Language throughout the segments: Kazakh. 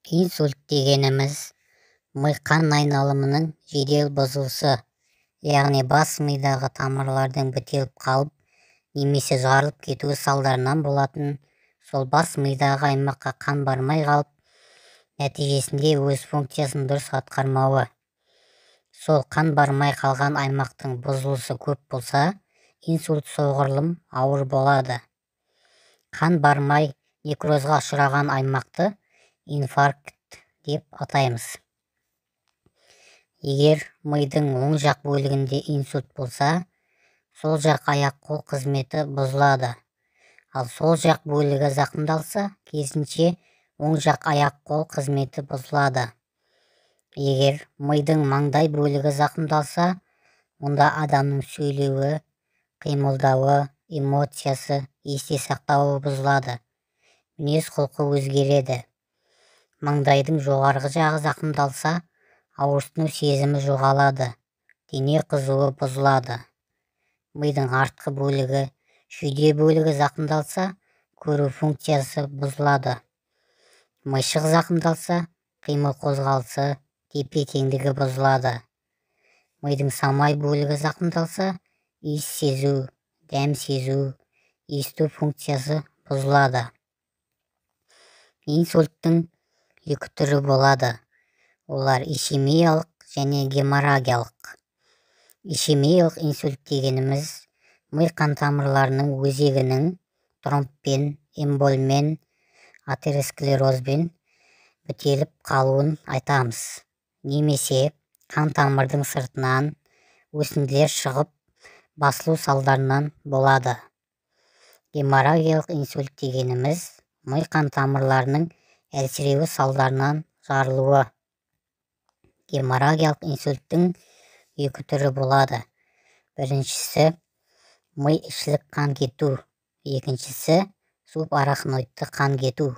Инсульт дегеніміз ми қан айналымының жедел бұзылысы, яғни бас мидағы тамырлардың бітеліп қалып, немесе жарылып кетуі салдарынан болатын. Сол бас мидағы аймаққа қан бармай қалып, нәтижесінде өз функциясын дұрыс атқармауы. Сол қан бармай қалған аймақтың бұзылысы көп болса, инсульт соғұрлым ауыр болады. Қан бармай некрозға ұшыраған аймақты инфаркт деп атаймыз. Егер мидың оң жақ бөлігінде инсульт болса, сол жақ аяқ-қол қызметі бұзылады. Ал сол жақ бөлігі зақымдалса, керісінше оң жақ аяқ-қол қызметі бұзылады. Егер мидың маңдай бөлігі зақымдалса, онда адамның сөйлеуі, қимылдауы, эмоциясы, есте сақтауы бұзылады. Мінез-құлқы өзгереді. Маңдайдың жоғарғы жағы зақымдалса, ауырсыну сезімі жоғалады. Дене қызуы бұзылады. Мидың артқы бөлігі, шүйде бөлігі зақымдалса, көру функциясы бұзылады. Мыйшық зақымдалса, қимыл қозғалысы, тепе-теңдігі бұзылады. Мидың самай бөлігі зақымдалса, иіс сезу, дәм сезу, есту функциясы бұзылады. Инсульттың екі түрі болады. Олар ишемиялық және геморрагиялық. Ишемиялық инсульт дегеніміз ми қан тамырларының өзегінің тромбпен, эмболмен, атеросклерозбен бітеліп қалуын айтамыз. Немесе қан тамырдың сыртынан өсінділер шығып, басылу салдарынан болады. Геморрагиялық инсульт дегеніміз ми қан тамырларының әлсіреуі салдарынан жарылуы. Геморрагиялық инсульттің екі түрі болады. Біріншісі ми ішілік қан кету, екіншісі субарахноидты қан кету.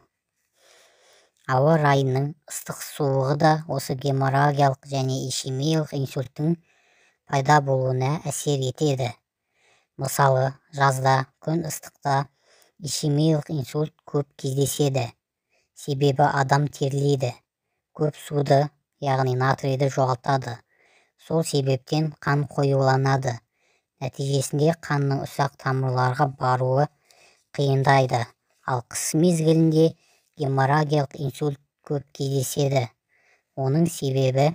Ауа райының ыстық-суығы да осы геморрагиялық және ишемиялық инсульттің пайда болуына әсер етеді. Мысалы, жазда, күн ыстықта ишемиялық инсульт көп кездеседі. Себебі адам терлейді, көп суды, яғни натрийді жоғалтады. Сол себептен қан қоюланады. Нәтижесінде қанның ұсақ тамырларға баруы қиындайды. Ал қыс мезгілінде геморрагиялық инсульт көп кездеседі. Оның себебі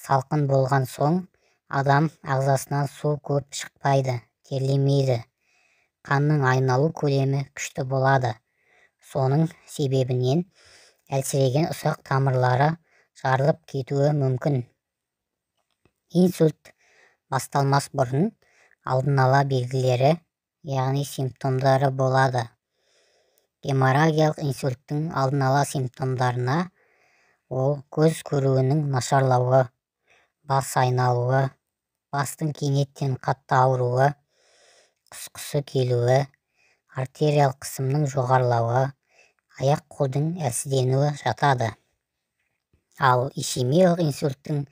салқын болған соң адам ағзасынан су көп шықпайды, терлемейді. Қанның айналу көлемі күшті болады. Соның себебінен әлсіреген ұсақ тамырлары жарылып кетуі мүмкін. Инсульт басталмас бұрын алдын ала белгілері, яғни симптомдары болады. Геморрагиялық инсульттің алдын ала симптомдарына ол көз көруінің нашарлауы, бас айналуы, бастың кенеттен қатты ауруы, құсқысы келуі, артериялық қысымның жоғарылауы, аяқ-қолдың әлсізденуі жатады. Ал ишемиялық инсульттің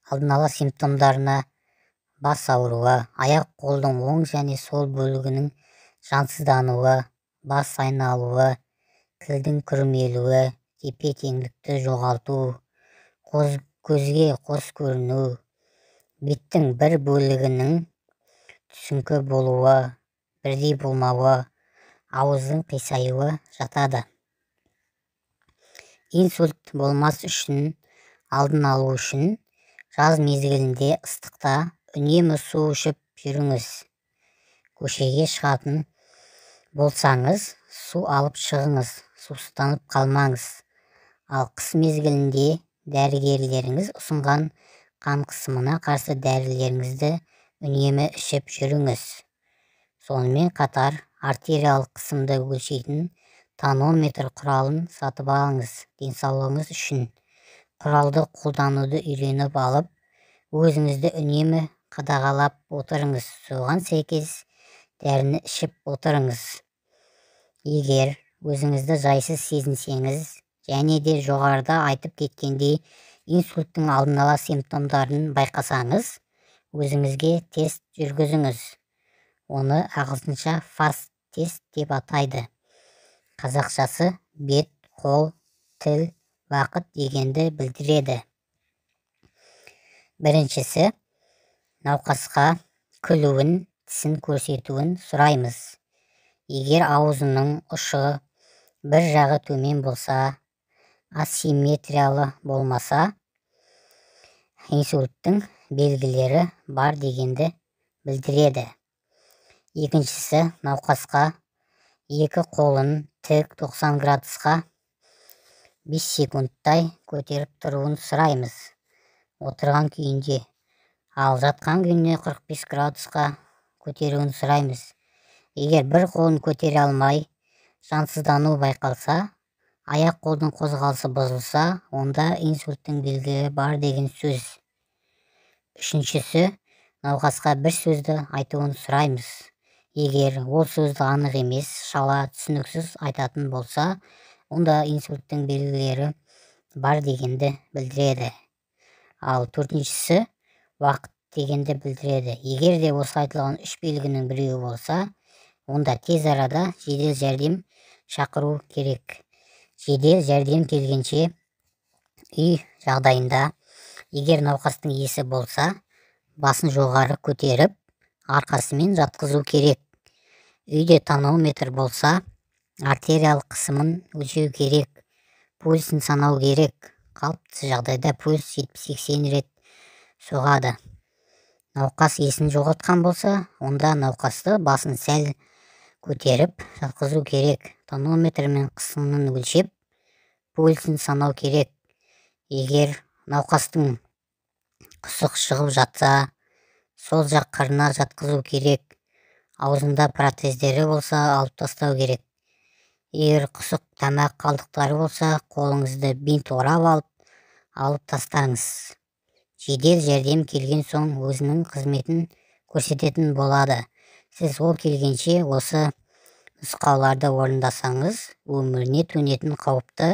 алдын ала симптомдарына бас ауруы, аяқ-қолдың оң және сол бөлігінің жансыздануы, бас айналуы, тілдің күрмелуі, тепе-теңдікті жоғалту, көзге қос көріну, беттің бір бөлігінің түсіңкі болуы, бірдей болмауы, ауыздың қисаюы жатады. Инсульт болмас үшін, алдын алу үшін, жаз мезгілінде ыстықта үнемі су ішіп жүріңіз. Көшеге шығатын болсаңыз, су алып шығыңыз, сусызданып қалмаңыз. Ал қыс мезгілінде дәрігерлеріңіз ұсынған қан қысымына қарсы дәрілеріңізді үнемі ішіп жүріңіз. Сонымен қатар артериялық қысымды өлшейтін тонометр құралын сатып алыңыз денсаулығыңыз үшін. Құралды қолдануды үйреніп алып, өзіңізді үнемі қадағалап отырыңыз. Соған сәйкес дәріні ішіп отырыңыз. Егер өзіңізді жайсыз сезінсеңіз, және де жоғарыда айтып кеткендей инсульттің алдын ала симптомдарын байқасаңыз, өзіңізге тест жүргізіңіз. Оны ағылшынша фаст тест деп атайды. Қазақшасы бет, қол, тіл уақыт дегенді білдіреді. Біріншісі, науқасқа күлуін, тісін көрсетуін сұраймыз. Егер аузының ұшы бір жағы төмен болса, асимметриялы болмаса, инсульттің белгілері бар дегенді білдіреді. Екіншісі, науқасқа екі қолын тік 90 градусқа 5 секундтай көтеріп тұруын сұраймыз. Отырған күйінде, ал жатқан күйінде 45 градусқа көтеруін сұраймыз. Егер бір қолын көтере алмай, жансыздану байқалса, аяқ қолдың қозғалысы бұзылса, онда инсульттің белгілері бар деген сөз. Үшіншісі, науқасқа бір сөзді айтуын сұраймыз. Егер ол сөзді анық емес, шала, түсініксіз айтатын болса, онда инсульттің белгілері бар дегенді білдіреді. Ал төртіншісі, уақыт дегенді білдіреді. Егер де осы айтылған үш белгінің біреуі болса, онда тез арада жедел жәрдем шақыру керек. Жедел жәрдем келгенше үй жағдайында, егер науқастың есі болса, басын жоғары көтеріп, арқасымен жатқызу керек. Үйде тонометр болса, артериялық қысымын өлшеу керек. Пульсін санау керек. Қалыпты жағдайда пульс 70-80 рет соғады. Науқас есін жоғалтқан болса, онда науқасты басын сәл көтеріп жатқызу керек. Тонометрмен қысымын өлшеп, пульсін санау керек. Егер науқастың құсық шығып жатса, сол жақ қарына жатқызу керек. Аузында протездері болса, алып тастау керек. Егер құсық тамақ қалдықтары болса, қолыңызды бинт орап алып тастаңыз. Жедел жәрдем келген соң өзінің қызметін көрсететін болады. Сіз ол келгенше осы нұсқауларды орындасаңыз, өміріне төнетін қауіпті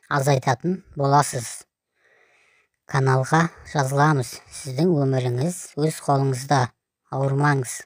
азайтатын боласыз. Каналға жазыламыз. Сіздің өміріңіз өз қолыңызда. Ауырмаңыз.